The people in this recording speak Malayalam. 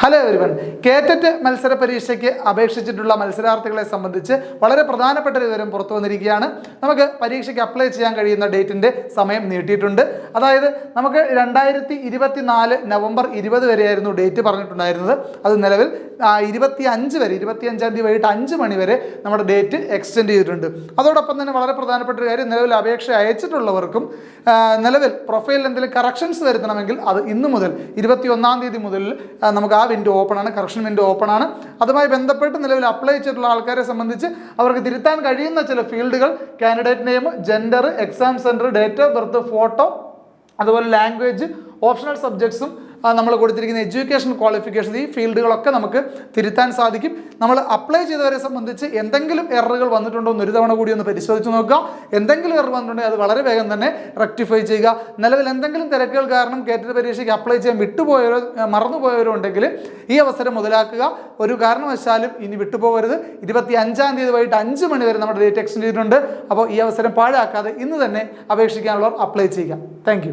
ഹലോ എവരിവൺ, കേറ്ററ്റ് മത്സര പരീക്ഷയ്ക്ക് അപേക്ഷിച്ചിട്ടുള്ള മത്സരാർത്ഥികളെ സംബന്ധിച്ച് വളരെ പ്രധാനപ്പെട്ട ഒരു വിവരം പുറത്തു വന്നിരിക്കുകയാണ്. നമുക്ക് പരീക്ഷയ്ക്ക് അപ്ലൈ ചെയ്യാൻ കഴിയുന്ന ഡേറ്റിൻ്റെ സമയം നീട്ടിയിട്ടുണ്ട്. അതായത് നമുക്ക് 2024 നവംബർ 20 വരെയായിരുന്നു ഡേറ്റ് പറഞ്ഞിട്ടുണ്ടായിരുന്നത്. അത് നിലവിൽ 25 വരെ, 25-ാം തീയതി വൈകിട്ട് 5 മണി വരെ നമ്മുടെ ഡേറ്റ് എക്സ്റ്റെൻഡ് ചെയ്തിട്ടുണ്ട്. അതോടൊപ്പം തന്നെ വളരെ പ്രധാനപ്പെട്ട ഒരു കാര്യം, നിലവിൽ അപേക്ഷ അയച്ചിട്ടുള്ളവർക്കും നിലവിൽ പ്രൊഫൈലിൽ എന്തെങ്കിലും കറക്ഷൻസ് വരുത്തണമെങ്കിൽ അത് ഇന്ന് മുതൽ 21-ാം തീയതി മുതൽ നമുക്ക് ആ വിൻഡോ ഓപ്പൺ ആണ്, കറക്ഷൻ വിൻഡോ ഓപ്പൺ ആണ്. അതുമായി ബന്ധപ്പെട്ട് നിലവിൽ അപ്ലൈ ചെയ്തിട്ടുള്ള ആൾക്കാരെ സംബന്ധിച്ച് അവർക്ക് തിരുത്താൻ കഴിയുന്ന ചില ഫീൽഡുകൾ candidate name, gender, exam centre, date of birth, photo, അതുപോലെ ലാംഗ്വേജ്, ഓപ്ഷണൽ സബ്ജക്ട്സും നമ്മൾ കൊടുത്തിരിക്കുന്ന എഡ്യൂക്കേഷൻ ക്വാളിഫിക്കേഷൻ, ഈ ഫീൽഡുകളൊക്കെ നമുക്ക് തിരുത്താൻ സാധിക്കും. നമ്മൾ അപ്ലൈ ചെയ്തവരെ സംബന്ധിച്ച് എന്തെങ്കിലും എററുകൾ വന്നിട്ടുണ്ടോ എന്ന് ഒരു തവണ കൂടി ഒന്ന് പരിശോധിച്ച് നോക്കുക. എന്തെങ്കിലും എറർ വന്നിട്ടുണ്ടെങ്കിൽ അത് വളരെ വേഗം തന്നെ റെക്ടിഫൈ ചെയ്യുക. നിലവിൽ എന്തെങ്കിലും തിരക്കുകൾ കാരണം കേറ്ററ്റ് പരീക്ഷയ്ക്ക് അപ്ലൈ ചെയ്യാൻ വിട്ടുപോയവരോ മറന്നുപോയവരോ ഉണ്ടെങ്കിൽ ഈ അവസരം മുതലാക്കുക. ഒരു കാരണവശാലും ഇനി വിട്ടുപോകരുത്. 25-ാം തീയതി വൈകിട്ട് 5 മണി വരെ നമ്മുടെ ഡേറ്റ് എക്സ്റ്റെൻഡ് ചെയ്തിട്ടുണ്ട്. അപ്പോൾ ഈ അവസരം പാഴാക്കാതെ ഇന്ന് തന്നെ അപേക്ഷിക്കാനുള്ളവർ അപ്ലൈ ചെയ്യുക. താങ്ക്